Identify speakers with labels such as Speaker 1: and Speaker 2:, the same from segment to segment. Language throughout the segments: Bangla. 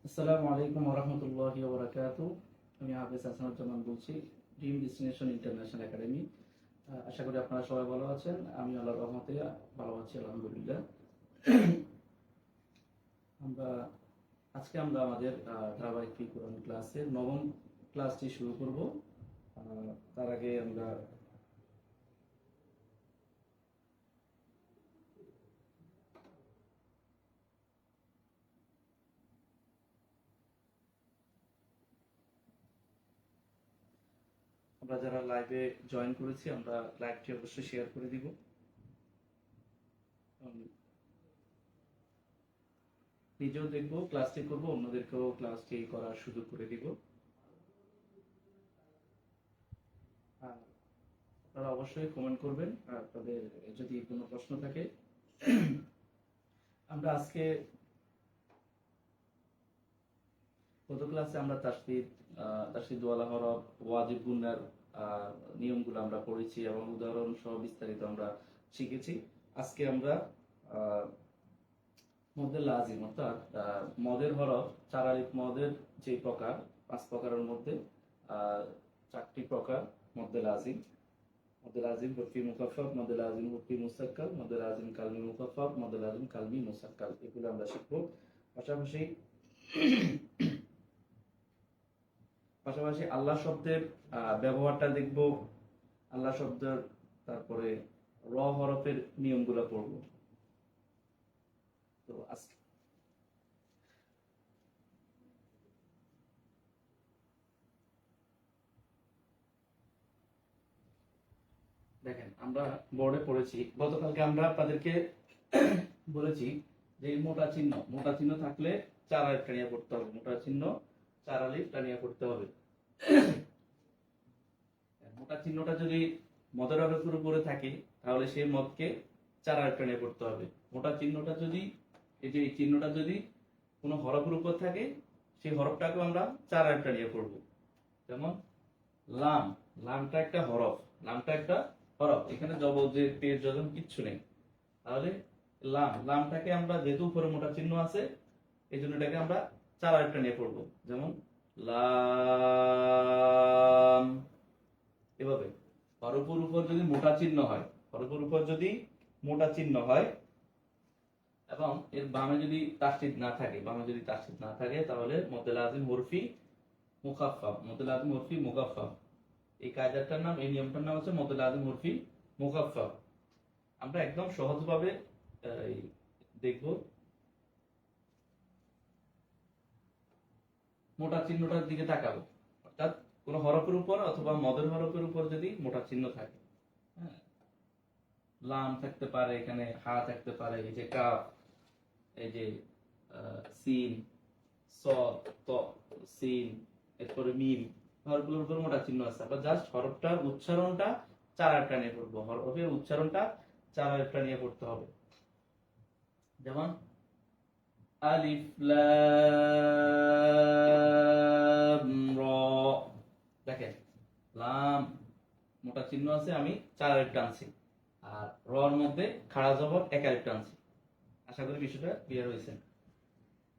Speaker 1: আসসালামু আলাইকুম ওয়া রাহমাতুল্লাহি ওয়া বারাকাতুহু। আমি হাফেজ হাসানুজ্জামান বলছি, ড্রিম ডেস্টিনেশন ইন্টারন্যাশনাল একাডেমি। আশা করি আপনারা সবাই ভালো আছেন। আমি আল্লাহর রহমতে ভালো আছি, আলহামদুলিল্লাহ। আমরা আমরা আমাদের ধারাবাহিক কোরআন ক্লাসের নবম ক্লাসটি শুরু করব। তার আগে আমরা যারা লাইভে জয়েন করেছি, আমরা লাইভটি অবশ্যই শেয়ার করে দিব। নিজেও দেখব, ক্লাসটি করব, অন্যদেরকেও ক্লাসটি করার সুযোগ করে দিব। আপনারা অবশ্যই কমেন্ট করবেন আপনাদের যদি কোনো প্রশ্ন থাকে। আমরা আজকে গত ক্লাসে আমরা তাসদিদ ওয়ালা হরফ, ওয়াজিব গুন্নার নিয়মগুলো আমরা পড়েছি এবং উদাহরণ সহ বিস্তারিত আমরা শিখেছি। আজকে আমরা মদের লাজিম অর্থাৎ মদের হরফ, চার আলিফ মদের যে প্রকার, 5 প্রকারের মধ্যে 4টি প্রকার মদ্দে লাজিম। মদ্দে লাজিম হরফি মুকাফফাফ, মদ্দে লাজিম হরফি মুসাক্কাল, মদ্দে লাজিম কালমি মুকাফফাফ, মদ্দে লাজিম কালমি মুসাক্কাল, এগুলো আমরা শিখব। পাশাপাশি পাশাপাশি আল্লাহ শব্দের ব্যবহারটা দেখব। আল্লাহ শব্দের তারপরে র হরফের নিয়মগুলো পড়ব। তো আজকে দেখেন, আমরা বোর্ডে পড়েছি, গতকালকে আমরা আপনাদেরকে বলেছি যে মোটা চিহ্ন থাকলে 4 আলিফ টানিয়া পড়তে হবে। মোটা চিহ্ন 4 আলিফ টানিয়া পড়তে হবে। মোটা চিহ্নটা যদি মদের হরফের উপরে থাকে তাহলে সেই মদকে 4 আলিফ টানিয়া পড়তে হবে। মোটা চিহ্নটা যদি এই চিহ্নটা যদি কোনো হরফের উপর থাকে, সেই হরফটাকে আমরা 4 আলিফ টানিয়া পড়ব। যেমন লাম, লামটা একটা হরফ, এখানে যে পেশ যজন কিচ্ছু নেই। তাহলে লামটাকে আমরা, যেহেতু উপরে মোটা চিহ্ন আছে, এই জন্য এটাকে আমরা 4 আলিফ টানিয়ে পড়বো। যেমন লাম, এভাবে। হরফের উপর যদি মোটা চিহ্ন হয় এবং এর বামে যদি তাসদিদ না থাকে তাহলে মদ্দে লাজিম হরফি মুকাফফাফ। এই কায়দাটার নাম, এই নিয়মটার নাম হচ্ছে মদ্দে লাজিম হরফি মুকাফফাফ। আমরা একদম সহজভাবে দেখব। মোটা চিহ্নটার দিকে তাকাবো, অর্থাৎ কোন হরফের উপর অথবা মদের হরফের উপর যদি মোটা চিহ্ন থাকে, হ্যাঁ, লাম থাকতে পারে, এখানে হা থাকতে পারে, এই যে কাফ, এই যে সিন, সদ, ত, সিন, এরপরে মিম, হরফগুলোর উপর মোটা চিহ্ন আছে। আবার জাস্ট হরফটার উচ্চারণটা 4 আলিফ টানিয়ে পড়বো। হরফের উচ্চারণটা 4 আলিফ টানিয়ে পড়তে হবে। যেমন আলিফ লাম র। দেখেন, লাম মোটা চিহ্ন আছে, আমি 4 আলিফ টানছি, আর রর মধ্যে খাড়া জবর 1 আলিফ টানছি। আশা করি বিষয়টা ক্লিয়ার হয়েছে।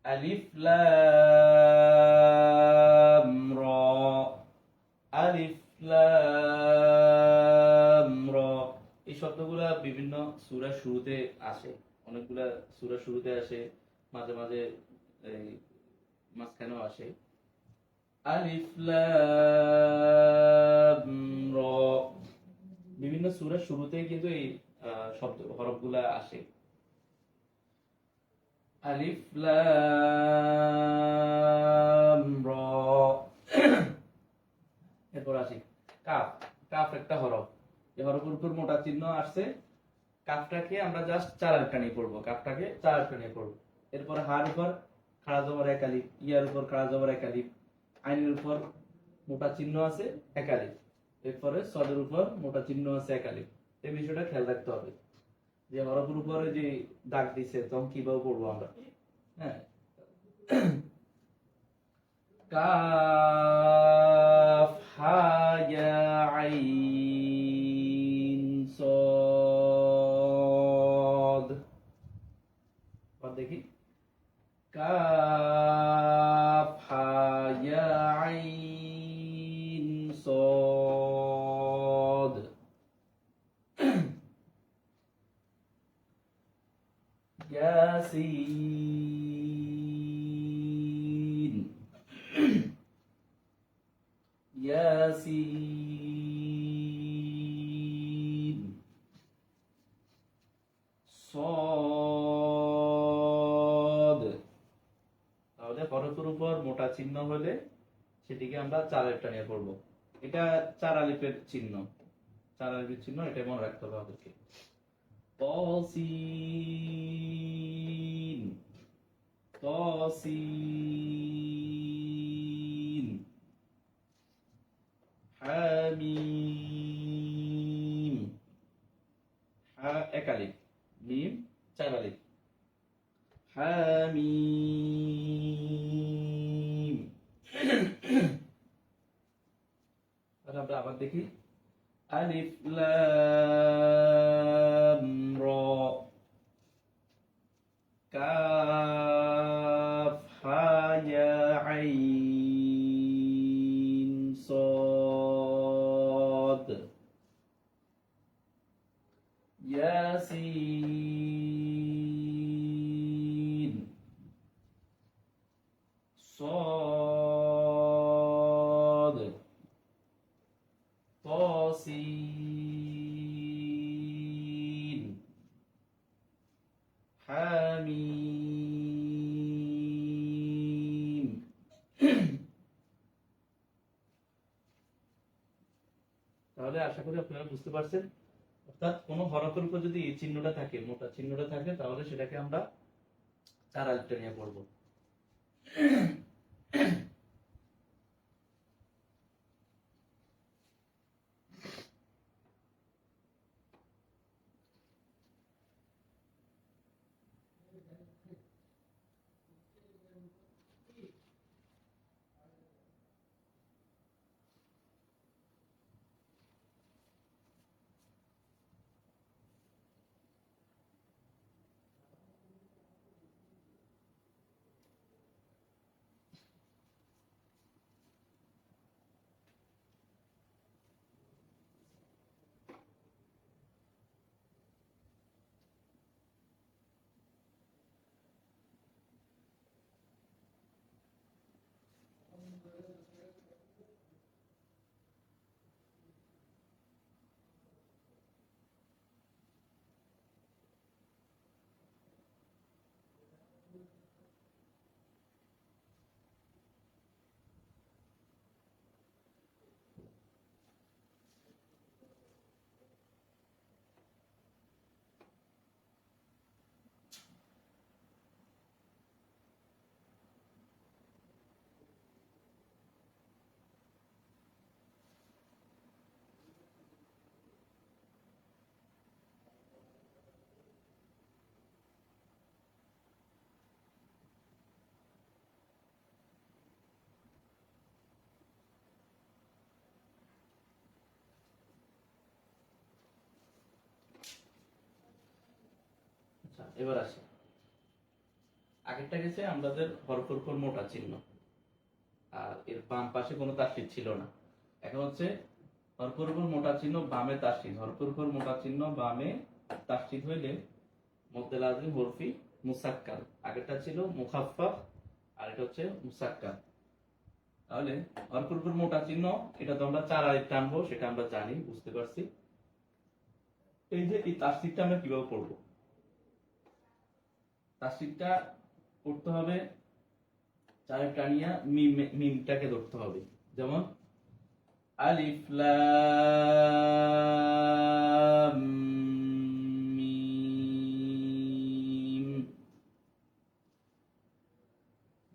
Speaker 1: আলিফ লাম র, আলিফ লাম র। এই শব্দগুলা বিভিন্ন সূরার শুরুতে আসে, অনেকগুলা সূরার শুরুতে আসে, মাঝে মাঝে এই মাঝখানেও আসে। আলিফ লাম র, বিভিন্ন সূরার শুরুতেই কিন্তু এই হরফগুলা আসে। আলিফ লাম র। এরপর আসি কাফ। কাফ একটা হরফ, এই হরফের উপর মোটা চিহ্ন আসছে, কাফটাকে আমরা জাস্ট 4 আলিফ টানিয়ে পড়বো। এরপর হার উপর খাড়া জবর 1 আলিফ, ইয়ার উপর খাড়া জবর 1 আলিফ, আইনের উপর মোটা চিহ্ন আছে 1 আলিফ, এরপরে সদের উপর মোটা চিহ্ন আছে 1 আলিফ। এই বিষয়টা খেয়াল রাখতে হবে যে হরফের উপরে যে দাগ দিছে তখন কিভাবে পড়বো আমরা। হ্যাঁ, কাফ হা ইয়া আইন সদ। দেখি কাফ হা ইয়া আইন সদ। ইয়াসিন ইয়াসিন সদ। তাহলে হরফের উপর মোটা চিহ্ন হলে সেটিকে আমরা চার আলিফ টানিয়ে পড়বো। এটা চার আলিফের চিহ্ন, চার আলিফের চিহ্ন, এটা মনে রাখতে হবে আমাদেরকে। তসিন তসিন হামিম। হা এক আলিফ, মিম চার আলিফ। হামিম। তাহলে আমরা আবার দেখি। আলিফ লাম র, কাফ হা ইয়া আইন সদ। ইয়াসিন সদ। তসিন হামিম। তাহলে আশা করি আপনারা বুঝতে পারছেন। অর্থাৎ কোন হরফের উপর যদি এই চিহ্নটা থাকে, মোটা চিহ্নটা থাকে, তাহলে সেটাকে আমরা চার আলিফ টানিয়ে পড়বো। আচ্ছা, এবার আসি। আগেরটা গেছে আমাদের হরফের উপর মোটা চিহ্ন, আর এর বাম পাশে কোনো তাসদীদ ছিল না। এখন হচ্ছে হরফের উপর মোটা চিহ্ন, বামে তাসদীদ। হরফের উপর মোটা চিহ্ন, বামে তাসদীদ হইলে মদ্দে লাজিম হরফি মুসাক্কাল। আগেরটা ছিল মুখাফফাফ, আর এটা হচ্ছে মুসাক্কাল। তাহলে হরফের উপর মোটা চিহ্ন, এটা তো আমরা চার আলিফ টানবো, সেটা আমরা জানি, বুঝতে পারছি। এই যে এই তাসদীদটা আমরা কিভাবে পড়বো? তাসদীদটা পড়তে হবে চার আলিফ টানিয়া মিমটাকে ধরতে হবে। যেমন আলিফ লাম মিম।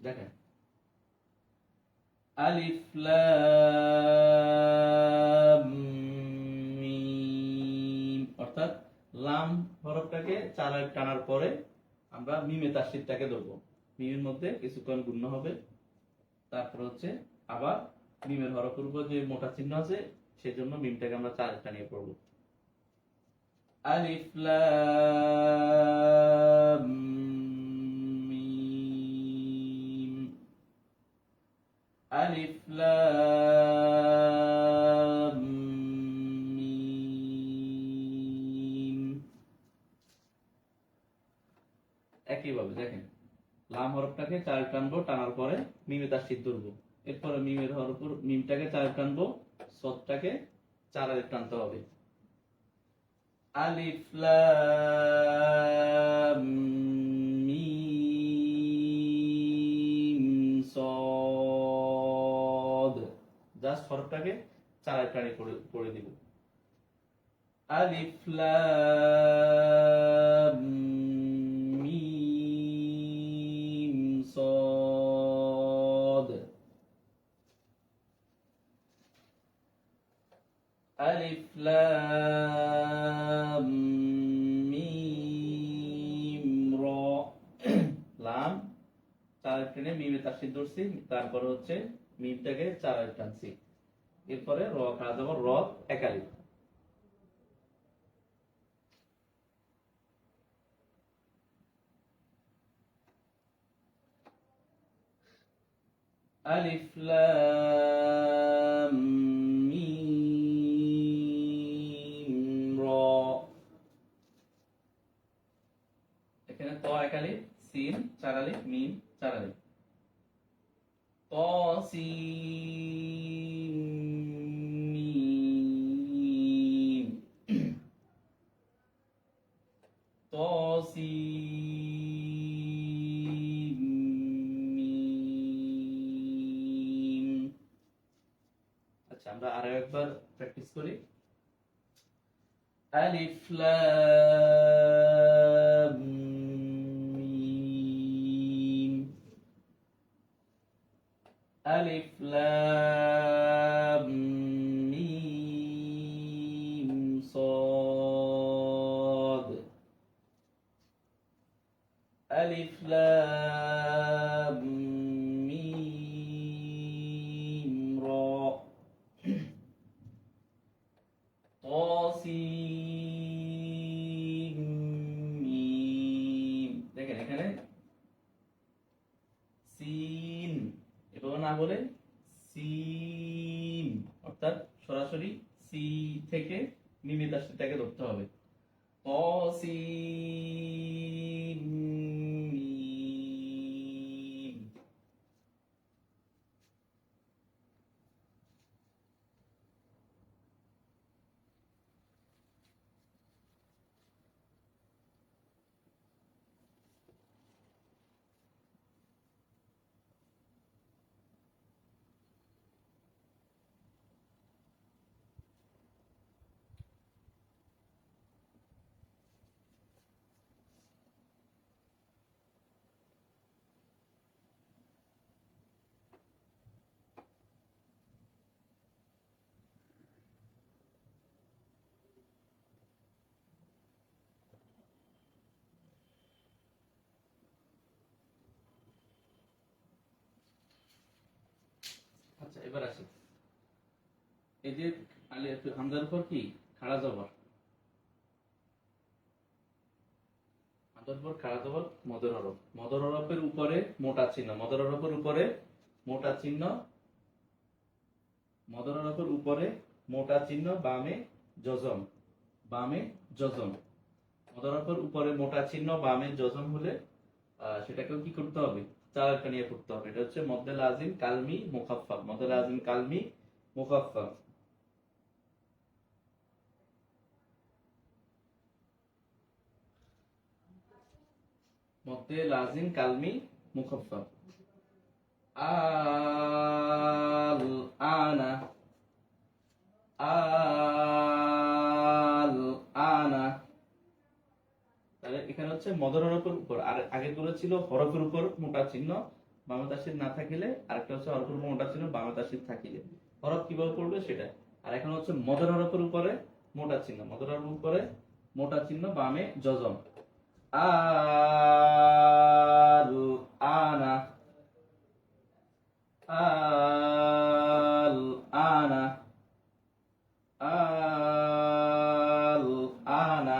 Speaker 1: দেখেন, আলিফ লাম মিম, অর্থাৎ লাম হরফটাকে চার আলিফ টানার পরে আমরা মিমে তাসদীদটাকে ধরবো। মিমের মধ্যে কিছুক্ষণ গুণ্য হবে, তারপর হচ্ছে আবার মিমের হরফের উপর যে মোটা চিহ্ন আছে, সেজন্য মিমটাকে আমরা চার আলিফ টানিয়ে পড়বো। আলিফ লাম মিম। একইভাবে দেখেন, লাম হরফটাকে চার টানবো, টানার পরে মিমে তাসদীদ ধরবো, এরপরে মিমের হরফ মিমটাকে চার টানবো, সদটাকে চার আলিফ টানতে হবে। আলিফ লাম মিম সদ, জাস্ট হরফটাকে চার আলিফ টানি পড়ে দিব। আলিফ লাম মিম সদ, আলিফ লাম মিম র, লাম চার টেনে মিমে তাসদীদ ধরছি, তারপরে হচ্ছে মিমটাকে চার আলিফ টানছি, এরপরে র খাড়া যাব, র এক আলিফ। আলিফ লাম মিম র, এখানে ত এক আলিফ, সিন চার আলিফ, মিম চার আলিফ, ত সিন মিম, ত সিন মিম। আচ্ছা, আমরা আরো একবার প্র্যাকটিস করি। আলিফ লাম মিম, আলিফ লাম মিম সদ, আলিফ লাম মিম র, ত সিন মিম। দেখেন এখানে সিন এভাবে না বলে সিন, অর্থাৎ সরাসরি সি থেকে মিমে তাসদীদটাকে ধরতে হবে। ত সিন মিম। আচ্ছা, এবার আসি, এই যে আলিফ হামজার উপর কি খাড়া জবর, হামজার উপর খাড়া জবর মদর হরফ, মদর হরফের উপরে মোটা চিহ্ন, মদর হরফের উপরে মোটা চিহ্ন, মদর হরফের উপরে মোটা চিহ্ন, বামে জজম, বামে জজম। মদর হরফের উপরে মোটা চিহ্ন বামে জজম হলে সেটাকেও কি করতে হবে, চার আলিফ নিয়ে পড়তে হবে। এটা হচ্ছে মদ্দে লাজিম কালমি মুখাফফাফ, মদ্দে লাজিম কালমি মুখাফফাফ। মদ্দে লাজিম কালমি মুখাফফাফ। আল আনা, আল আনা, তাহলে এখানে হচ্ছে মদর হরফের উপর, আর আগের গুলো ছিল হরফের উপর মোটা চিহ্ন বামে তাসদীদ না থাকিলে, আরেকটা হচ্ছে হরফের উপর মোটা চিহ্ন বামে তাসদীদ থাকিলে, হরফ কিভাবে পড়বে সেটা। আর এখন হচ্ছে মদর হরফের উপরে মোটা চিহ্ন, মদর হরফের উপরে মোটা চিহ্ন বামে জজম। আল আনা, আল আনা, আল আনা।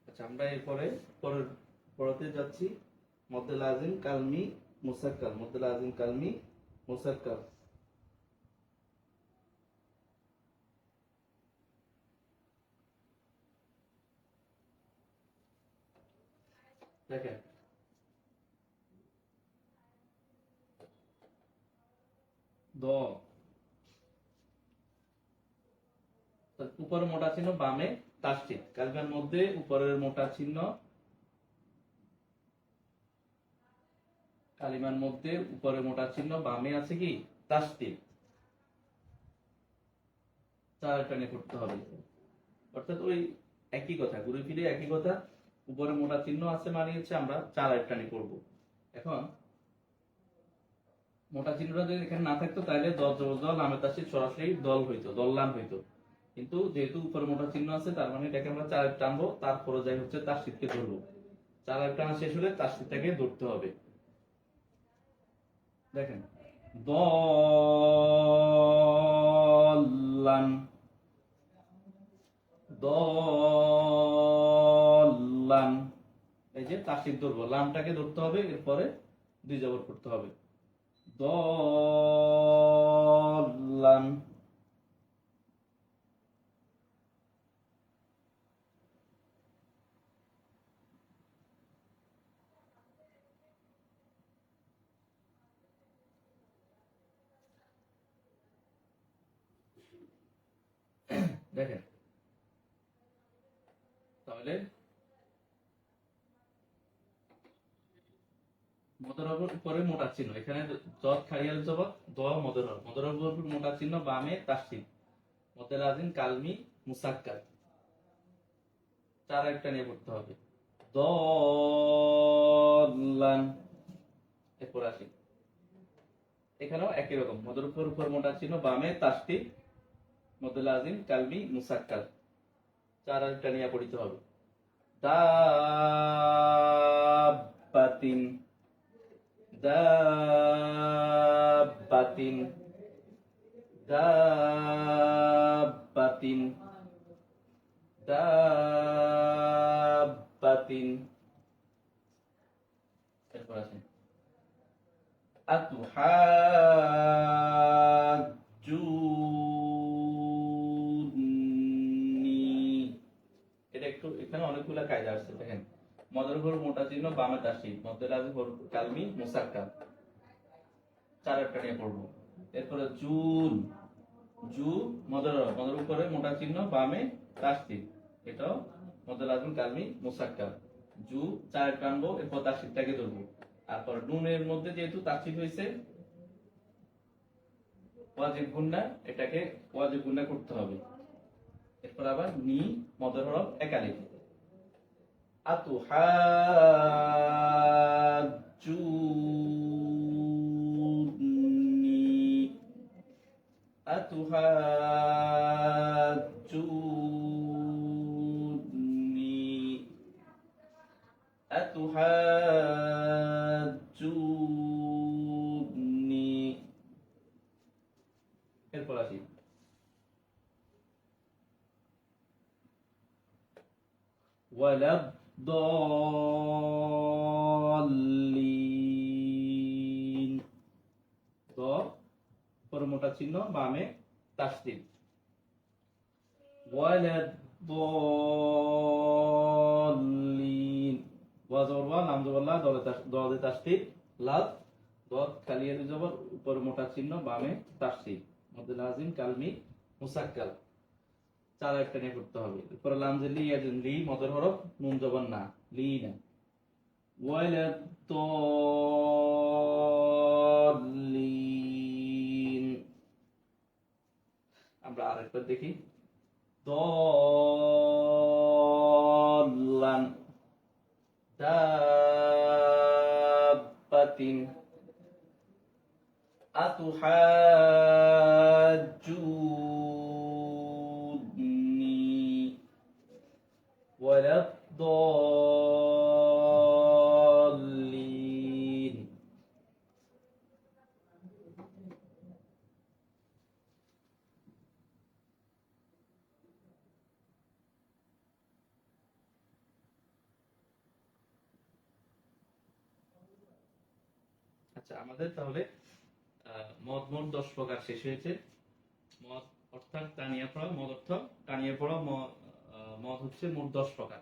Speaker 1: আচ্ছা, আমরা এরপরে পড়াতে যাচ্ছি মধ্যে লাজিম কালমি মুসাক্কাল। মধ্যে লাজিম কালমি মুসাক্কাল। দেখেন, দ উপরে মোটা চিহ্ন, বামে তাসদীদ। কালমের মধ্যে উপরের মোটা চিহ্ন, কালিমার মধ্যে উপরে মোটা চিহ্ন, বামে আছে কি তাসদীদ। চার টানে করতে হবে, অর্থাৎ ওই একই কথা, ঘুরে ফিরে একই কথা। উপরে মোটা চিহ্ন আছে মানে হচ্ছে আমরা চার টানে করব। এখন মোটা চিহ্নটা যদি এখানে না থাকতো তাহলে দল লামের তাসদীদ সরাসরি দল হইতো, দল্লাম হইতো। কিন্তু যেহেতু উপরে মোটা চিহ্ন আছে তার মানে এটাকে আমরা চার টানবো, তারপরে যাই হচ্ছে তাসদীদকে ধরবো। চার টানা শেষ হলে তাসদীদটাকে ধরতে হবে। দেখেন, দল্লান, দল্লান, এই যে তাসদীদ ধরবো, লামটাকে ধরতে হবে, এরপরে দুই জবর করতে হবে। দল্লান। দেখেন তাহলে মদরের উপরে মোটা চিহ্ন, এখানে জদ খারিয়াল জবর, দ মদর, মদরের উপর মোটা চিহ্ন, বামে তাসদীদ, মধ্যে লাজিম কালমি মুসাক্কাল। চার একটা নিয়ে পড়তে হবে। দল্লান। এরপর আসি, এখানেও একই রকম, মদর উপর মোটা চিহ্ন, বামে তাসদীদ, মধ্যে লাজিম কালমি মুসাক্কাল। চার একটা নিয়ে পড়তে হবে। দাব্বাতিন, দাব্বাতিন, দাব্বাতিন, দাব্বাতিন। এরপর আসেন, আতুহাজ্জুনি। এটা একটু, এখানে অনেকগুলা কায়দা আছে। দেখেন, মদের উপর মোটা চিহ্ন, বামে তাসদীদ, মধ্যে লাজিম কালমি মুসাক্কাল। চার একটা নিয়ে পড়বো। এরপরে জুন, জু মদের উপরে মোটা চিহ্ন, বামে তাসদীদ, এটাও মধ্যে লাজিম কালমি মুসাক্কাল। জু চার টানবো, এরপর তাসদীদটাকে ধরবো। তারপর নুনের মধ্যে যেহেতু তাসদীদ হয়েছে, ওয়াজিব গুন্না, এটাকে ওয়াজিব গুন্না করতে হবে। এরপর আবার নি মদের হরফ একালিক। আতুহাজ্জুনি, আতুহাজ্জুনি, আতুহাজ্জুনি। এরপর আসি, ওয়ালাদ-দাল্লিন। দ উপরে মোটা চিহ্ন, বামে তাসদীদ, ওয়ালাদ-দাল্লিন। ওয়া জবর ওয়া, লাম জবর লা, দলে তাসদীদ, লাদ, দদ খালিয়ালি জবর, উপরে মোটা চিহ্ন, বামে তাসদীদ, মধ্যে লাজিম কালমি মুসাক্কাল। চার একটা নিয়ে করতে হবে। এরপরে লাম যে লি, লি মদের হরফ, নুন জবর না, লি না। ওয়ালাদ-দাল্লিন। আরেকবার দেখি, দল্লান, দাব্বাতিন, আতুহাজ্জুনি ওয়ালাদ-দাল্লিন। আচ্ছা, আমাদের তাহলে মদ মোট 10 প্রকার শেষ হয়েছে। মদ অর্থাৎ টানিয়া পড়া, মদ অর্থ টানিয়া পড়া, মদ হচ্ছে মোট 10 প্রকার।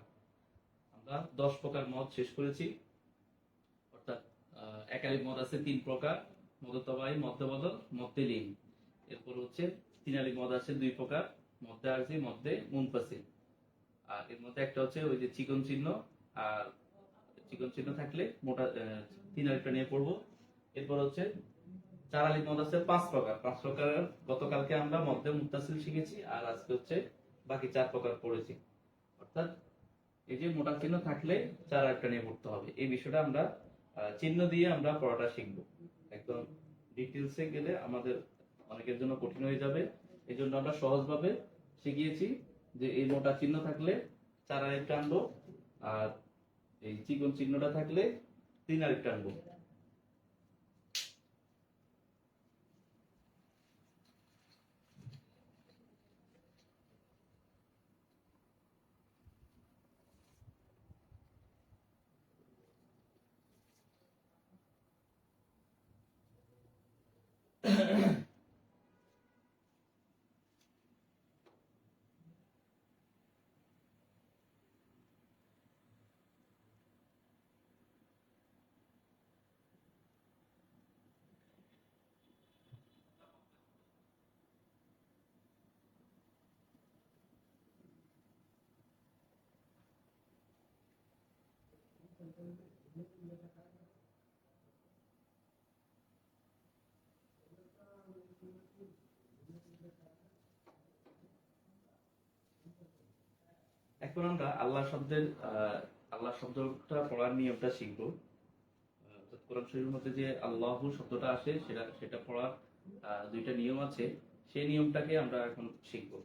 Speaker 1: আমরা 10 প্রকার মদ শেষ করেছি। অর্থাৎ একালিক মদ আছে 3 প্রকার, মদতবাহী, মদ্যবদল, মদ্যলীন। এরপর হচ্ছে তিনালিক মদ আছে 2 প্রকার, মদ্যে আরজি, মদ্যে মুনফাসিল। আর এর মধ্যে একটা হচ্ছে ওই যে চিকন চিহ্ন, আর চিকন চিহ্ন থাকলে মোটা তিনালিকটা নিয়ে পড়বো। এরপর হচ্ছে চারালিক মদ আছে 5 প্রকার। 5 প্রকারের গতকালকে আমরা মধ্যে মুত্তাসিল শিখেছি, আর আজকে হচ্ছে বাকি 4 প্রকার পড়েছি। অর্থাৎ এই যে মোটা চিহ্ন থাকলে চারালিকটা নিয়ে পড়তে হবে, এই বিষয়টা আমরা চিহ্ন দিয়ে আমরা পড়াটা শিখবো। একদম ডিটেলসে গেলে আমাদের অনেকের জন্য কঠিন হয়ে যাবে। এই জন্য আমরা সহজভাবে শিখিয়েছি যে এই মোটা চিহ্ন থাকলে চারালিক টানবো, আর এই চিকন চিহ্নটা থাকলে তিনালিক টানবো। এখন আমরা আল্লাহ শব্দের আল্লাহ শব্দটা পড়ার নিয়মটা শিখবো। কোরআন শরীফের মধ্যে যে আল্লাহু শব্দটা আসে সেটা সেটা পড়ার 2টা নিয়ম আছে, সেই নিয়মটাকে আমরা এখন শিখবো।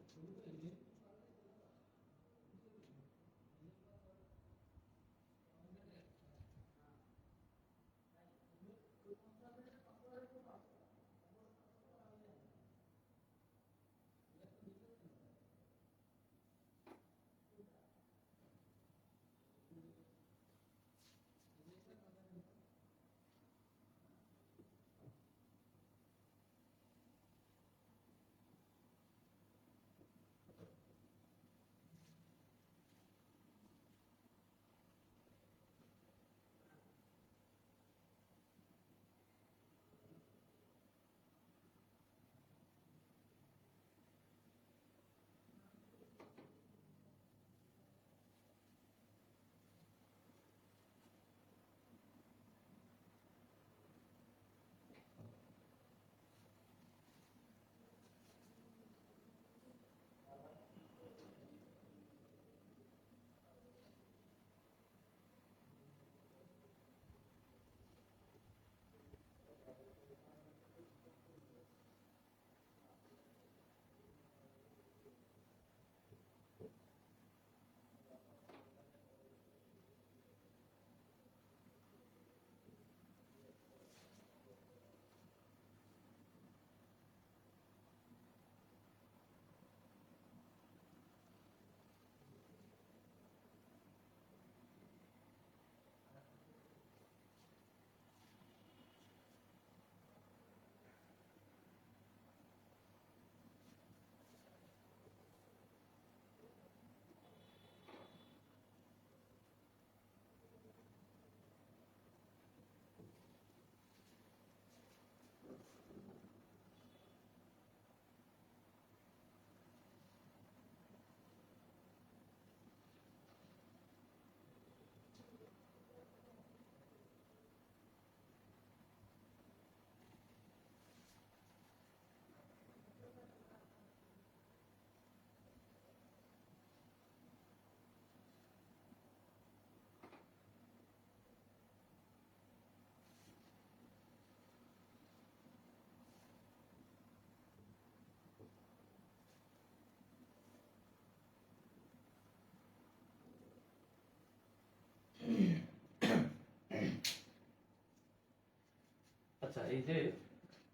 Speaker 1: আচ্ছা, এই যে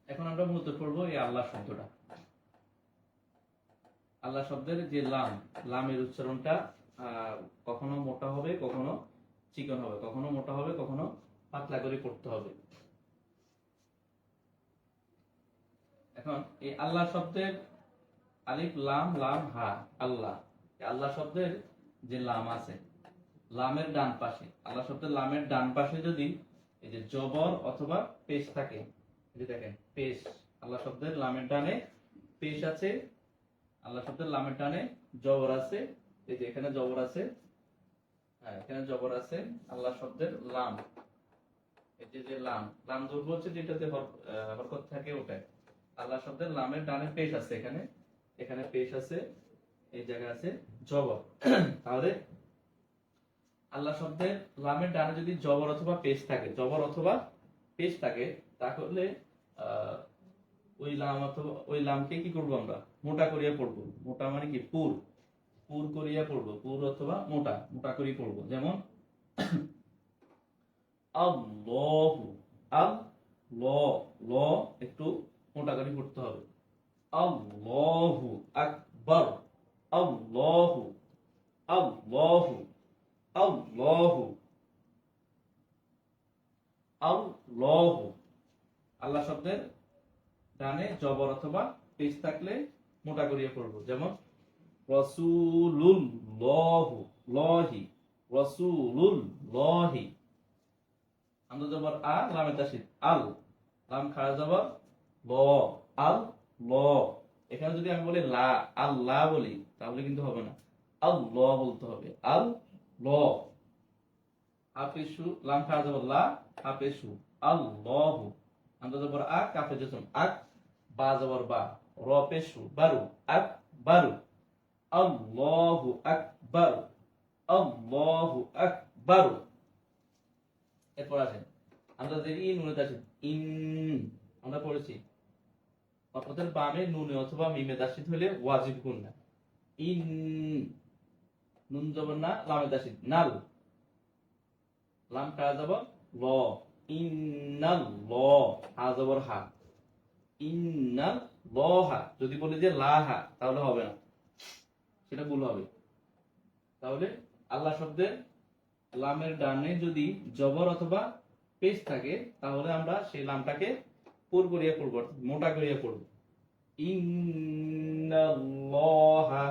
Speaker 1: এখন আমরা মূলত পড়বো এই আল্লাহ শব্দটা। আল্লাহ শব্দের যে লাম, লামের উচ্চারণটা কখনো মোটা হবে, কখনো চিকন হবে, কখনো মোটা হবে, কখনো পাতলা করে পড়তে হবে। এখন এই আল্লাহ শব্দের আলিফ লাম লাম হা, আল্লাহ, আল্লাহ শব্দের যে লাম আছে, লামের ডান পাশে, আল্লাহ শব্দের লামের ডান পাশে যদি এই যে জবর অথবা পেশ থাকে, এই যে দেখেন পেশ, আল্লাহ শব্দের লামের ডানে পেশ আছে, আল্লাহ শব্দের লামের ডানে জবর আছে, এই যে এখানে জবর আছে, হ্যাঁ এখানে জবর আছে, আল্লাহ শব্দের লাম, এই যে লাম, লাম যোগ হচ্ছে যেটাতে হরকত থাকে ওটাই। আল্লাহ শব্দের লামের ডানে পেশ আছে, এখানে এখানে পেশ আছে, এই জায়গায় আছে জবর। তাহলে আল্লাহ শব্দের লামের ডানে যদি জবর অথবা পেশ থাকে, জবর অথবা পেশ থাকে, তাহলে ওই লাম অথবা ওই লামকে কি করবো আমরা? মোটা করিয়া পড়বো। মোটা মানে কি? পুর, পুর করিয়া পড়বো, পুর অথবা মোটা, মোটা করিয়া পড়বো। যেমন আল্লাহু, ল ল একটু মোটা করে পড়তে হবে। আল্লাহু আকবার, আল্লাহু, আল্লাহু, আল্লাহু, আল্লাহু। আল্লাহ শব্দের ডানে জবর অথবা পেশ থাকলে মোটা করিয়ে পড়বো। যেমন রাসূলুল্লাহু, লহি, রাসূলুল্লাহি। আমরা জবর আ, লামে তাসদীদ আল, লাম খাড়া জবর ল, আল ল। এখানে যদি আমি বলি লা, আল্লাহ বলি, তাহলে কিন্তু হবে না, আল্লাহ বলতে হবে, আল ল। হাফেশু, লাম খাড়া জবর লা, হাফেশু, আল্লাহু। আমরা জবর আ, কাফে জজম আক, বা জবর বা, র পেশু, বারু, আক বারু, আল্লাহু আকবার, আল্লাহু আকবার। এরপর আসেন আমরা যে ইন নুনে তাসদীদ ইন আমরা পড়েছি, অর্থাৎ বামে নুনে অথবা মিমে তাসদীদ হলে ওয়াজিব গুন্না। ইন, নুন জবর না, লামে তাসদীদ নাল, লাম খাড়া জবর ল, ইন্নাল ল, হা জবর হা, ইন্নাল লহা। যদি বলি যে লাহা, তাহলে হবে না, সেটা ভুল হবে। তাহলে আল্লাহ শব্দের লামের ডানে যদি জবর অথবা পেশ থাকে, তাহলে আমরা সেই লামটাকে পুর করিয়া পড়ব, মোটা করিয়া পড়ব। ইন্নাল্লাহা,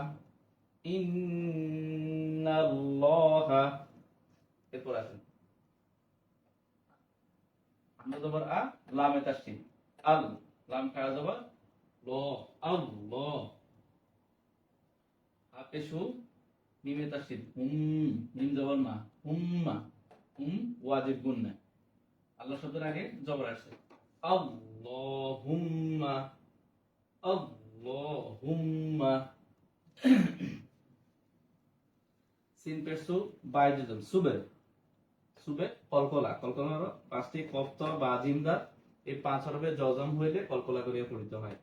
Speaker 1: ইন্নাল্লাহা। এরপর আসেন আমরা জবর আ, লামে তাসদীদ আল, লাম খাড়া জবর ল, আল্লাহ। হাফেশু, মিমে তাসদীদ হুম, মিম জবর মা, হুম্মা, হুম ওয়াজিব গুন্না। আল্লাহ শব্দের আগে জবর আসে, আল্লাহুম্মা, আল্লাহুম্মা। সিন পেশু বাই জজম সুবে, সুবে কলকলা, কলকলার পাঁচটি কফত বা জিমদার, এই পাঁচ হরফে জজম হইলে কলকলা করিয়া পড়িতে হয়।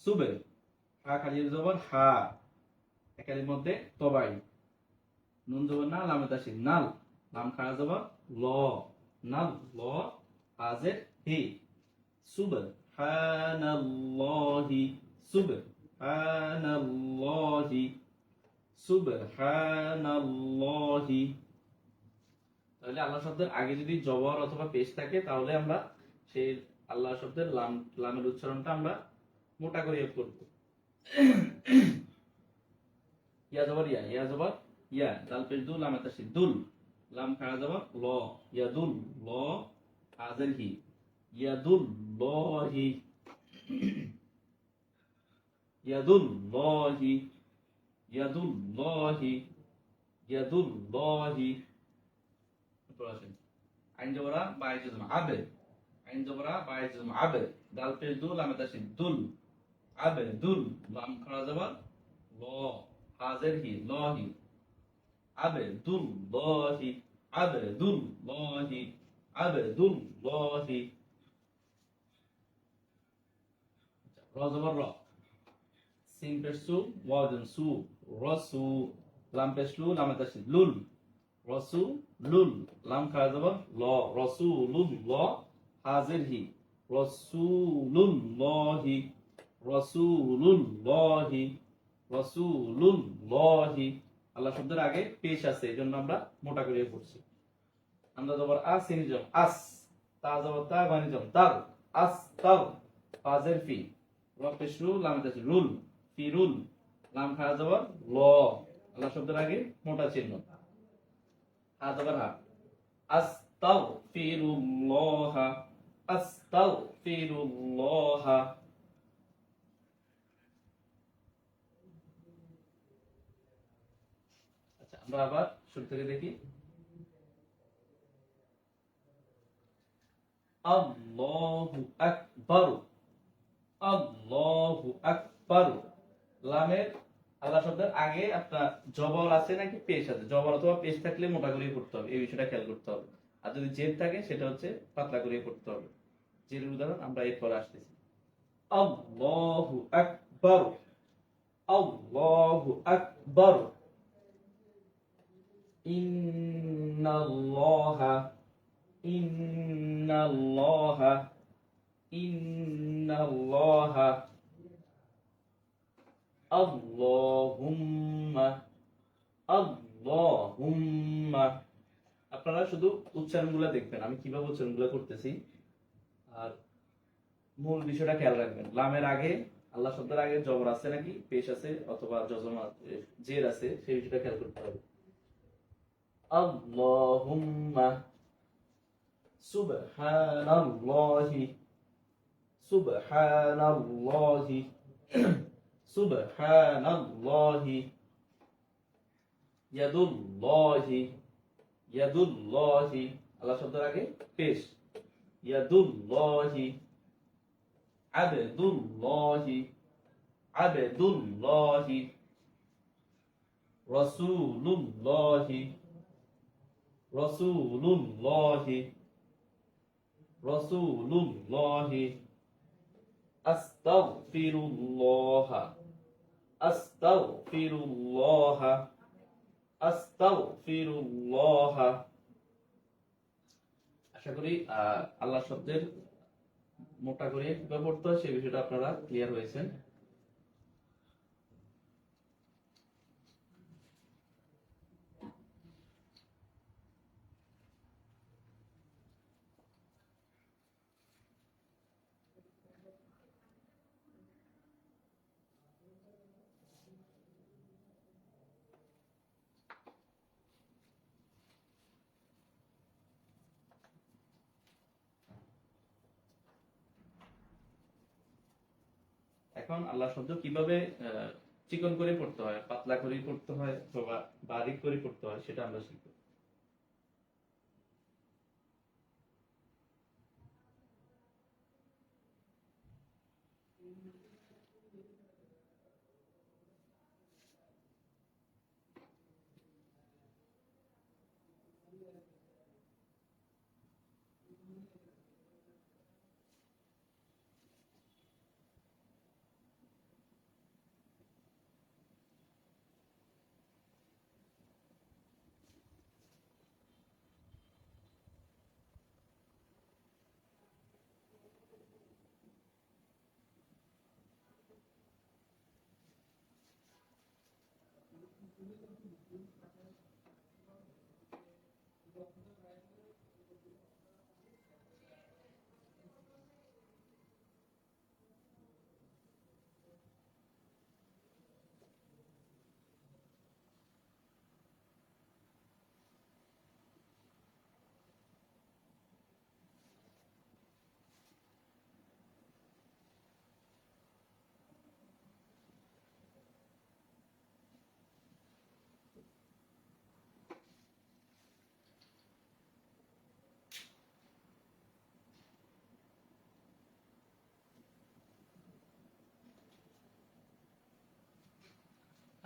Speaker 1: সুবে, হা খালির জবর হা, একালির মধ্যে তবাই, নুন জবর না, লামে তাসদীদ নাল, লাম খাড়া জবর ল, নাল ল, হাজের হি। সুবহানাল্লাহি, সুবহানাল্লাহি, সুবহানাল্লাহি। তাহলে আল্লাহ শব্দের আগে যদি জবর অথবা পেশ থাকে, তাহলে আমরা সেই আল্লাহ শব্দের লামের উচ্চারণটা আমরা মোটা করে করব। ইয়া জবর ইয়া, ইয়া জবর ইয়া, দাল পেশ দুল, লামে তাসদীদ দুল, লাম খাড়া জবর ল, ইয়াদুল ল, হাজের হি, ইয়াদুল্লাহি, ইয়াদুল্লাহি, ইয়াদুল্লাহি, ইয়াদুল্লাহি। আইন জবরা বাই জজম আবে, আইন জবরা বাই জজম আবে, দাল পেশ দুল, লামে তাসদীদ দুল, আবে দুল, লাম খাড়া জবর ল, হাজের হি, লহি, আবে দুল লহি, আবে দুল লহি, আবে দুল লহি। র জবর র, সিন পেশ সু, ওয়াজম সু, রসু, লাম পেশ লু, লামে তাসদীদ লুল, রসু লুল, লাম খাড়া জবর ল, রসুলুল্লাহ, হাজির হি, রসুলুল্লাহি, রসুলুল্লাহি, রসুলুল্লাহি। আল্লাহ শব্দের আগে পেশ আছে, এই জন্য আমরা মোটা করে পড়ছি। আমরা জবর আস নিজম আস, তা জবর তা বানিজম তার, আস তার, ফাজের ফি, র পেশরু লাম তাস রুল, ফিরুল, লাম খা জবর ল। আল্লাহ শব্দের আগে মোটা চিহ্ন, হা জবর হা, আস্তাগফিরুল্লাহ, আস্তাগফিরুল্লাহ। আচ্ছা, আমরা আবার শুরু থেকে দেখি। আল্লাহু আকবার, আল্লাহু আকবার। লামের আল্লাহ শব্দের আগে আপনার জবর আছে নাকি পেশ আছে? জবর অথবা পেশ থাকলে মোটা করে পড়তে হবে, এই বিষয়টা খেয়াল করতে হবে। আর যদি জেদ থাকে সেটা হচ্ছে পাতলা করে পড়তে হবে। জের উদাহরণ আমরা এরপর আসতেছি। আল্লাহু আকবার, আল্লাহু আকবার। ইন্নাল্লাহা, ইন্নাল্লাহা, ইন্নাল্লাহা। আল্লাহুম্মা, আল্লাহুম্মা। আপনারা শুধু উচ্চারণগুলো দেখবেন, আমি কিভাবে উচ্চারণগুলো করতেছি, আর মূল বিষয়টা খেয়াল রাখবেন। লামের আগে আল্লাহ শব্দের আগে জবর আছে নাকি পেশ আছে অথবা জজম জের আছে, সেই বিষয়টা খেয়াল করতে হবে। আল্লাহুম্মা, সুবহানাল্লাহি, সুবহানাল্লাহি, সুবহানাল্লাহি। ইয়াদুল্লাহি, ইয়াদুল্লাহি। আল্লাহ শব্দের আগে পেশ, ইয়াদুল্লাহি। Abdullahi, Abdullahi. রাসূলুল্লাহি, রাসূলুল্লাহি, রাসূলুল্লাহি। আস্তাগফিরুল্লাহ, আস্তাগফিরুল্লাহ, আস্তাগফিরুল্লাহ। আশা করি আল্লাহ শব্দের মোটা করে কিভাবে পড়তে হয় সেই বিষয়টা আপনারা ক্লিয়ার হয়েছেন। এখন আল্লাহ শব্দ কিভাবে চিকন করে পড়তে হয়, পাতলা করে পড়তে হয় অথবা বারিক করে পড়তে হয় সেটা আমরা শিখব।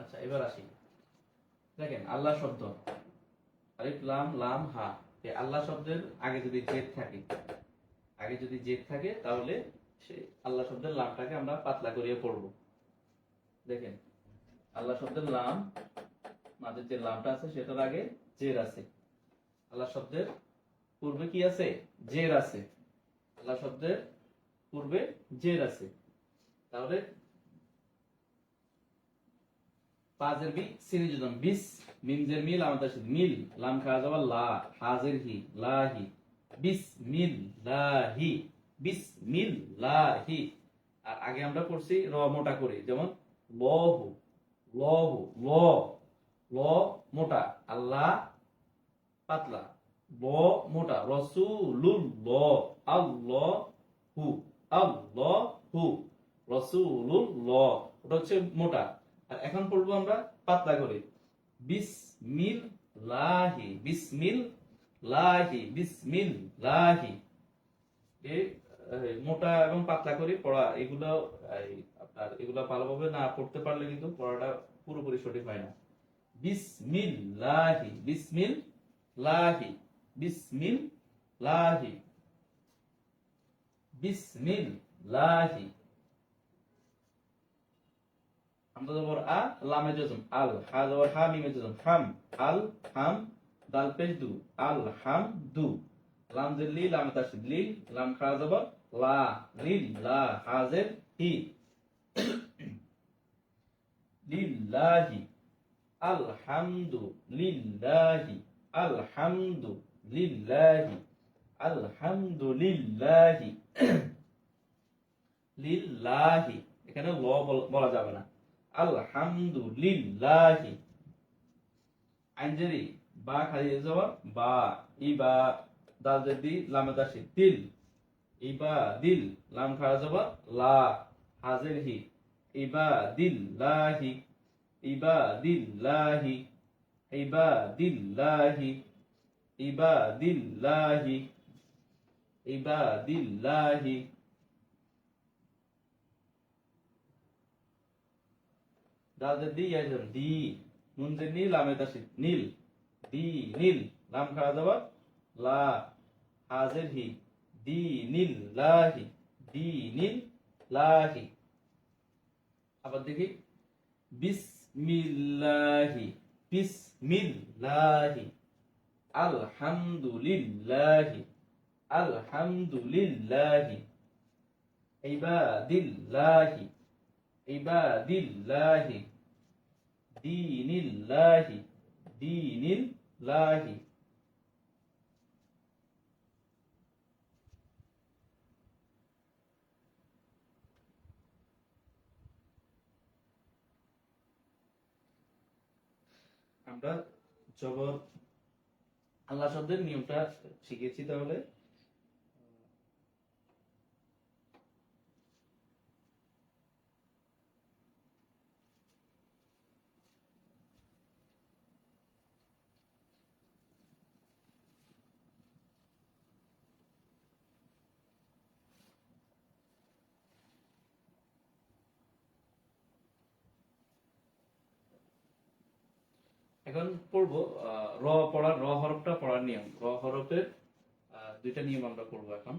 Speaker 1: আচ্ছা, এবার আসি। দেখেন আল্লাহ শব্দ, আলিফ লাম লাম হা, এই আল্লাহ শব্দের আগে যদি জেদ থাকে, আগে যদি জেদ থাকে তাহলে সে আল্লাহ শব্দের লামটাকে আমরা পাতলা করিয়ে পড়ব। দেখেন আল্লাহ শব্দের লাম, মাঝের যে লামটা আছে সেটার আগে জের আছে। আল্লাহ শব্দের পূর্বে কি আছে? জের আছে। আল্লাহ শব্দের পূর্বে জের আছে, তাহলে পাজের বি সিনে যুদম বিস, মিমজের মিল আমাদের সাথে মিল, লাম খাওয়া যাবার লা, হাজের হি লাহি, বিসমিল্লাহি, বিসমিল্লাহি। আর আগে আমরা পড়ছি র মোটা করে, যেমন লহু, লহু, ল, ল মোটা, আল্লাহ পাতলা, ল মোটা, রসুলুল্লাহ, আল্লাহু, আল্লাহু, রসুলুল্লাহ, ওটা হচ্ছে মোটা। আর এখন পড়বো আমরা পাতলা করে, বিসমিল্লাহি, বিসমিল্লাহি, বিসমিল্লাহি। এই মোটা এবং পাতলা করে পড়া, এগুলো আপনার এগুলো ভালোভাবে না পড়তে পারলে কিন্তু পড়াটা পুরোপুরি সঠিক হয় না। বিসমিল্লাহি, বিসমিল্লাহি, বিসমিল্লাহি, বিসমিল্লাহি। হামজা জবর আ, লামে জজম আল, হা জবর হা, মিমে জজম হাম, আল হাম, দাল পেশ দু, আল হাম দু, লাম জের লি, লামে তাসদীদ লিল, লাম খা জবর লা, লিল লা, হাজের হি, লিল্লাহি, আলহামদু লিল্লাহি, আলহামদু লিল্লাহি, আলহামদুলিল্লাহি, লিল্লাহি, এখানে ল বলা যাবে না, আলহামদুলিল্লাহি। আইনজেরি বা খালি জবর বা, ইবা, দাল জের দি, লামে তাসদীদ দিল, ইবা দিল, লাম খাড়া জবর লা, হাজের হি, ইবাদিল্লাহি, ইবাদিল্লাহি, ইবাদিল্লাহি, ইবাদিল্লাহি, ইবাদিল্লাহি। দাদের দি ইয়াজম দি, নুনজের নীল, লামে তাসদীদ নীল, দি নীল, লাম খাড়া জবর লা, হাজের হি, দি নীল লাহি, দি নীল লাহি। আবার দেখি, বিসমিল্লাহি, বিসমিল্লাহি, আলহামদুলিল্লাহি, আলহামদুলিল্লাহি, ইবাদিল্লাহি, ইবাদিল্লাহি, দীনিল্লাহি, দীনিল্লাহি। আমরা জবর আল্লাহ শব্দের নিয়মটা শিখেছি, তাহলে এখন পড়বো র পড়ার, র হরফটা পড়ার নিয়ম, র হরফের দুইটা নিয়ম আমরা পড়বো এখন।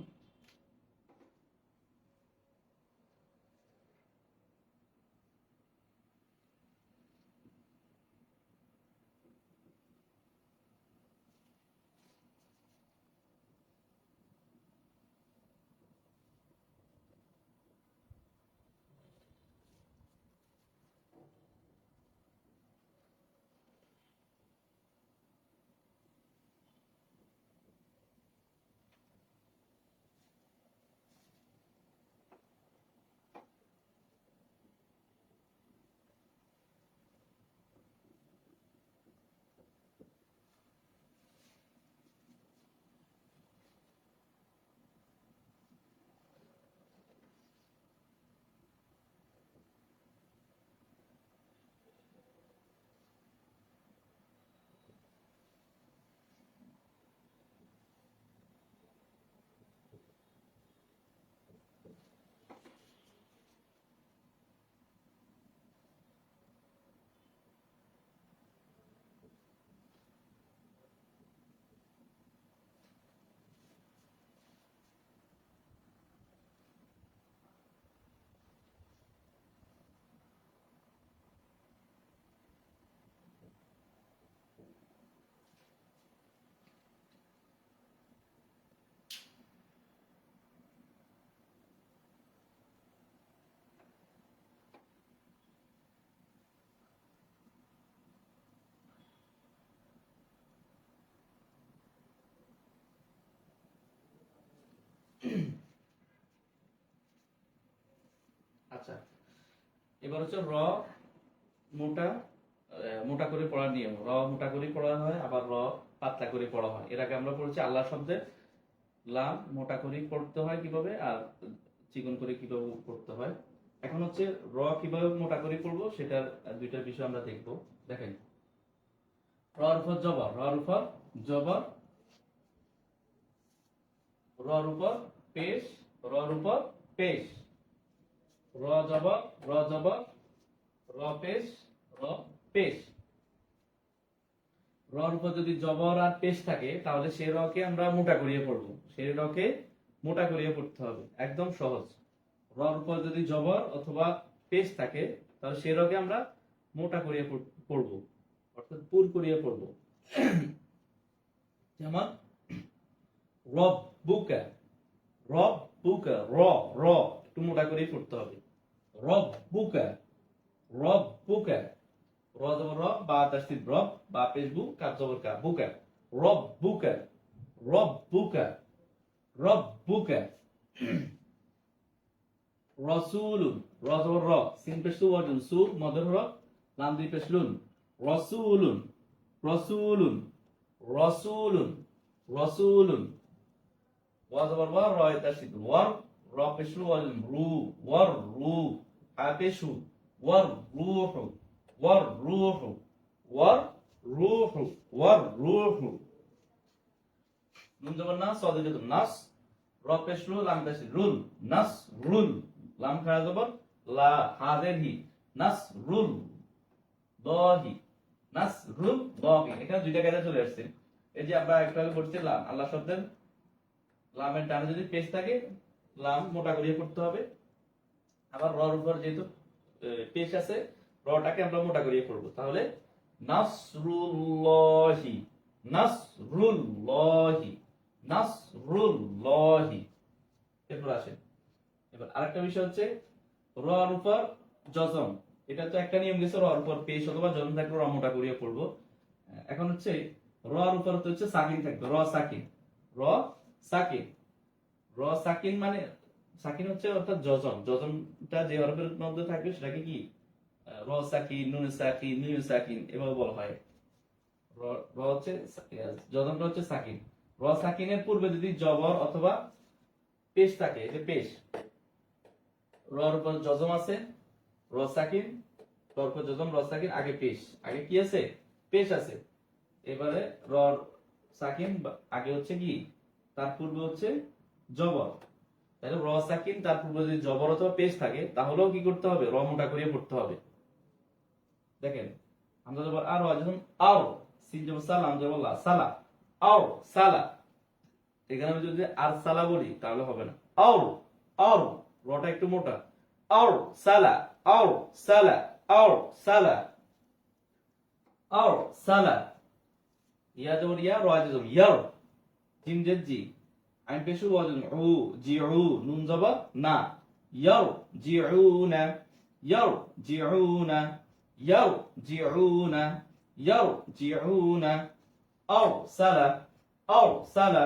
Speaker 1: আচ্ছা, এবার হচ্ছে র মোটা মোটা করে পড়ার নিয়ম। র মোটা করে পড়া হয়, আবার র পাতলা করে পড়া হয়। এর আগে আমরা পড়েছি আল্লাহ শব্দে লাম মোটা করে পড়তে হয় কিভাবে, আর চিকন করে কিভাবে পড়তে হয়। এখন হচ্ছে র কিভাবে মোটা করে পড়বো সেটার দুইটা বিষয় আমরা দেখবো। দেখেন, রর উপর জবর, রর উপর জবর, রর উপর পেশ, রর উপর পেশ, র জবর, র জবর, র পেশ, র পেশ। রর উপর যদি জবর আর পেশ থাকে তাহলে সে রকে আমরা মোটা করিয়ে পড়বো, সেই রকে মোটা করিয়ে পড়তে হবে, একদম সহজ। রর উপর যদি জবর অথবা পেশ থাকে তাহলে সে রকে আমরা মোটা করিয়ে পড়বো, অর্থাৎ পুর করিয়ে পড়বো। যেমন রব বুকা, রব বুকা, র র একটু মোটা করেই পড়তে হবে। রব বুকা, রব বুকা, র জবর র, বা তাসদীদ রব, বা পেশ বু, কাফ জবর কা, বুকা, রব বুকা, রব বুকা, রব বুকা। রসুলুন, র জবর র, সিন পেশ সু ওয়াজুন, সু মদর র, লাম দুই পেশ লুন, রসুলুন, রসুলুন, রসুলুন, রসুলুন। ওয়া জবর ওয়া, র তাসদীদ ওয়ার, র পেশ রু ওয়াজুন, রু, ওয়ার রু, হা পেশ হু, ওয়ার রূহু, ওয়ার রূহু, ওয়ার রূহু, ওয়ার রূহু। নুন জবর না, সদ জবর নাস, র পেশ রু, লাম পেশ রুল, নাস রুল, লাম খারা জবর লা, হাজের হি, নাস রুল দহি, নাস রুল দহি। এখানে দুইটা কায়দা চলে আসছে। এই যে আমরা একটু আগে পড়ছিলাম আল্লাহ শব্দের লামের ডানে যদি পেশ থাকে লাম মোটা করিয়ে পড়তে হবে, আবার রর উপর যেহেতু পেশ আছে রটাকে আমরা মোটা করিয়ে পড়বো। তাহলে নাসরুল্লাহি, নাসরুল্লাহি, নাসরুল্লাহি। এরপর আসেন, এবার আরেকটা বিষয় হচ্ছে রর উপর জজম। এটা তো একটা নিয়ম গেছে, রর উপর পেশ অথবা জজম থাকলে র মোটা করিয়ে পড়বো। এখন হচ্ছে রর উপর তো হচ্ছে সাকিন থাকবে, র সাকিন, র সাকিন, র সাকিন মানে সাকিন হচ্ছে অর্থাৎ জজম। জজমটা যে হরফের মধ্যে থাকবে সেটাকে কি র সাকিন, নুন সাকিন, মিম সাকিন এভাবে বলা হয়। র হচ্ছে জজমটা হচ্ছে সাকিন। র সাকিনের পূর্বে যদি জবর অথবা পেশ থাকে, এই যে পেশ, রর উপর জজম আছে, র সাকিন, রর উপর জজম, র সাকিন, আগে পেশ, আগে কি আছে পেশ আছে। এবারে রর সাকিন আগে হচ্ছে কি, তার পূর্বে হচ্ছে জবর। তাহলে র সাকিন তার পূর্বে যদি জবর অথবা পেশ থাকে তাহলেও কি করতে হবে, র মোটা করিয়ে পড়তে হবে। দেখেন আমরা জবর আর, যখন আও, সিন জবর সালা, লাম জবর লা, সালা, আও সালা। এখানে আমি যদি আর সালা বলি তাহলে হবে না, আও আও, রটা একটু মোটা, আও সালা, আও সালা, আও সালা, আও সালা। ইয়া জবর ইয়া, র জবর ইয়ার, জিম জেদ জি, আইন পেশু ওয়াজুন উ, জিউ, নুন জবর না, ইয়ার জিউনা, ইয়ার জিউনা, ইয়ার জিউনা, ইয়ার জিউনা, আও সালা, আও সালা,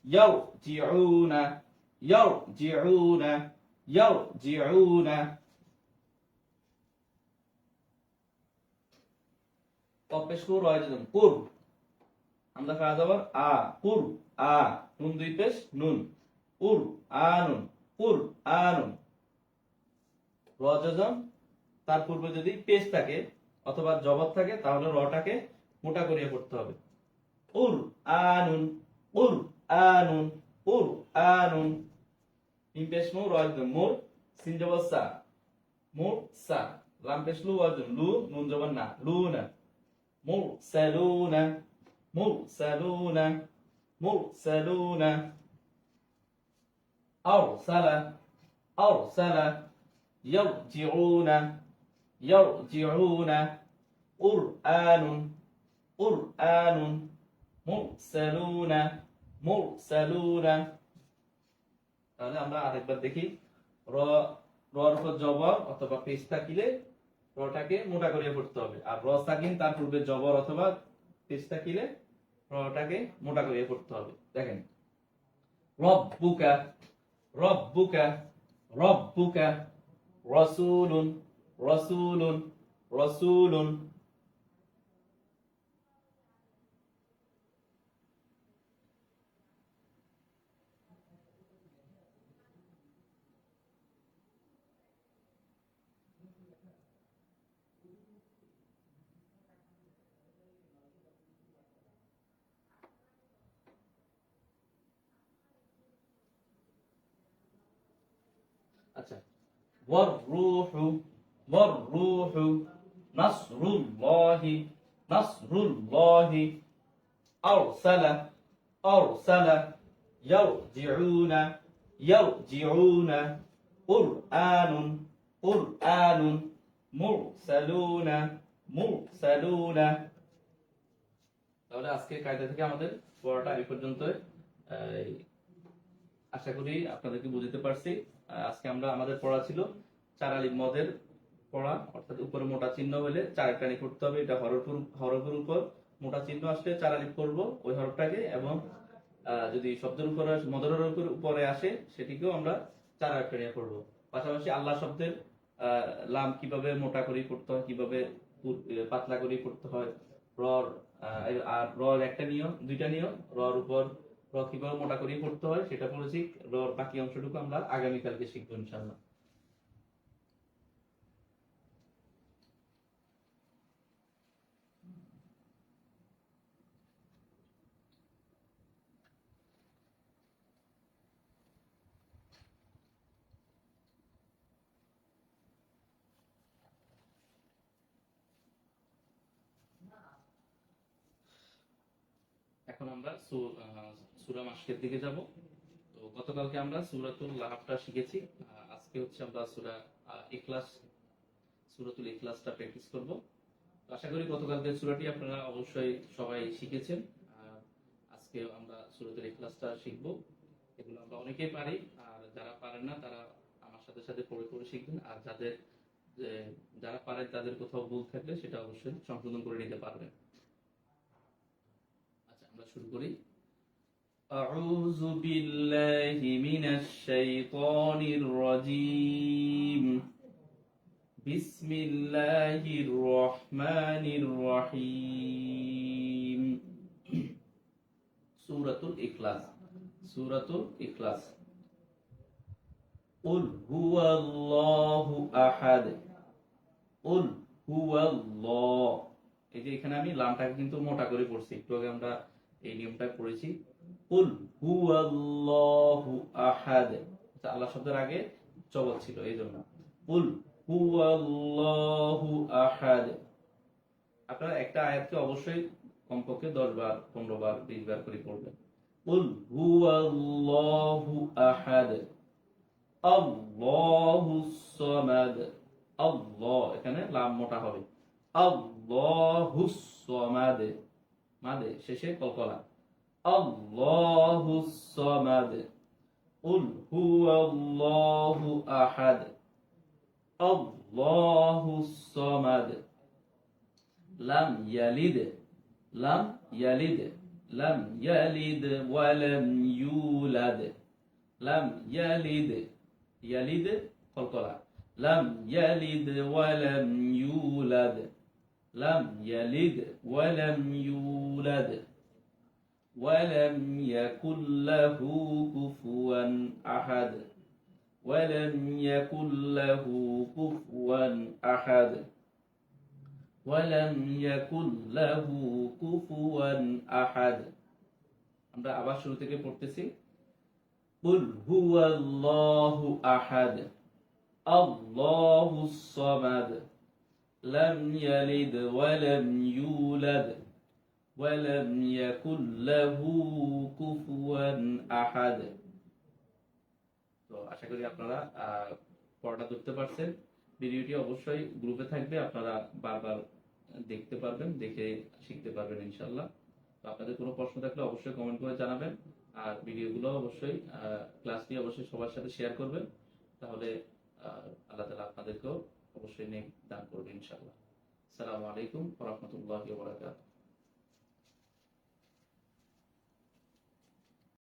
Speaker 1: ইয়ার জিউনা, ইয়ার জিউনা, ইয়ার জিউনা। কপেশকু রয়জুন কুর, আমরা খাওয়া যাবার আ, কুর আ, নুন দুই পেশ নুন, কুর আনুন, কুর আনুন। রজজম তার পূর্বে যদি পেশ থাকে অথবা জবর থাকে তাহলে রটাকে মোটা করিয়ে পড়তে হবে। কুর আনুন, কুর আনুন, কুর আনুন। মিম পেশ মু, রজজম মুর, সিন জবর সা, মুর সা, লাম পেশ লু, ওয়াজুন লু, নুন জবর না, লুনা, মুরসালুনা, মুরসালুনা, মুরসালুনা। আরসালা, আরসালা, ইয়ারজিউনা, ইয়ারজিউনা, কুরআনুন, কুরআনুন, মুরসালুনা, মুরসালুনা। তাহলে আমরা আরেকবার দেখি, র রর উপর জবর অথবা পেশ থাকিলে রটাকে মোটা করিয়ে পড়তে হবে, আর র সাকিন তার পূর্বে জবর অথবা পেশ থাকিলে রটাকে মোটা করিয়ে পড়তে হবে। দেখেন রব্বুকা, রব্বুকা, রব্বুকা, রাসূলুন রাসূলুন রাসূলুন। আচ্ছা, ওয়াররূহু ওয়াররূহু নাসরুল্লাহি নাসরুল্লাহি আরসালা আরসালা ইয়ারজিউনা ইয়ারজিউনা কুরআনুন কুরআনুন মুরসালুনা মুরসালুনা। তাহলে আজকের কায়দা থেকে আমাদের পড়াটা এই পর্যন্ত। আশা করি আপনাদেরকে বুঝতে পারছি। আজকে আমরা আমাদের পড়া ছিল চার আলিফ মদের পড়া, অর্থাৎ উপরে মোটা চিহ্ন হলে চার টানি করতে হবে। এটা হরফের উপর মোটা চিহ্ন আসলে চার আলিফ করব ওই হরফটাকে, এবং যদি শব্দের উপরে মদের হরফের উপরে আসে সেটিকেও আমরা চার টানি করব। পাশাপাশি আল্লাহ শব্দের লাম কিভাবে মোটা করে পড়তে হয়, কিভাবে পাতলা করে পড়তে হয়, রর আর রর একটা নিয়ম, দুইটা নিয়ম, রর উপর র কিভাবে মোটা করে পড়তে হয় সেটা পড়েছি। রর বাকি অংশটুকু আমরা আগামীকালকে শিখবো ইনশাআল্লাহ। এখন আমরা সূরা মাশকের দিকে যাব। তো গতকালকে আমরা সূরাতুল লাহাবটা শিখেছি। আজকে হচ্ছে আমরা সূরাতুল ইখলাসটা প্র্যাকটিস করব। আশা করি গতকালকের সূরাটি আপনারা অবশ্যই সবাই শিখেছেন। আজকে আমরা সূরাতুল ইখলাসটা শিখব। এগুলো আমরা অনেকেই পারি, আর যারা পারেন না তারা আমার সাথে সাথে পড়ে পড়ে শিখবেন। আর যারা পারেন তাদের কোথাও ভুল থাকলে সেটা অবশ্যই সংশোধন করে নিতে পারবেন। আচ্ছা, আমরা শুরু করি। أعوذ بالله من الشيطان الرجيم بسم الله الرحمن الرحيم سورة الإخلاص سورة الإخلاص قل هو الله أحد قل هو الله। এই যে এখানে আমি লামটাকে কিন্তু মোটা করে পড়ছি, একটু আগে আমরা এই নিয়মটা পড়েছি। কুল হুয়াল্লাহু আহাদ, আল্লাহ শব্দের আগে জবর ছিল এই জন্য। কুল হুয়াল্লাহু আহাদ। আপনারা একটা আয়াতকে অবশ্যই কমপক্ষে 10 বার 15 বার 20 বার করে পড়বেন। কুল হুয়াল্লাহু আহাদ আল্লাহুস সামাদ। আল্লাহ এখানে লাম মোটা হবে। আল্লাহুস সামাদ, মাদে শেষে কলকলা। আল্লাহুস সামাদ। কুল হুয়াল্লাহু আহাদ আল্লাহুস সামাদ। লাম ইয়ালিদ লাম ইয়ালিদ লাম ইয়ালিদ ওয়া লাম ইউলাদ। লাম ইয়ালিদ, ইয়ালিদ কলকলা। লাম ইয়ালিদ ওয়া লাম ইউলাদ। লাম ইয়ালিদ ওয়া লাম ইউলাদ। ولم يكن له كفوا أحد ولم يكن له كفوا أحد ولم يكن له كفوا أحد। আমরা আবার শুরু থেকে পড়তেছি। قل هو الله أحد الله الصمد لم يلد ولم يولد ولم يكن له كفوا أحد। তো আশা করি আপনারা পড়াটা ধরতে পারছেন। ভিডিওটি অবশ্যই গ্রুপে থাকবে, আপনারা বারবার দেখতে পারবেন, দেখে শিখতে পারবেন ইনশাআল্লাহ। তো আপনাদের কোনো প্রশ্ন থাকলে অবশ্যই কমেন্ট করে জানাবেন, আর ভিডিওগুলো অবশ্যই ক্লাসটি অবশ্যই সবার সাথে শেয়ার করবেন। তাহলে আল্লাহ তাআলা আপনাদেরকেও অবশ্যই নেক দান করবেন ইনশাআল্লাহ। আসসালামু আলাইকুম ওয়া রাহমাতুল্লাহি ওয়া বারাকাতুহু।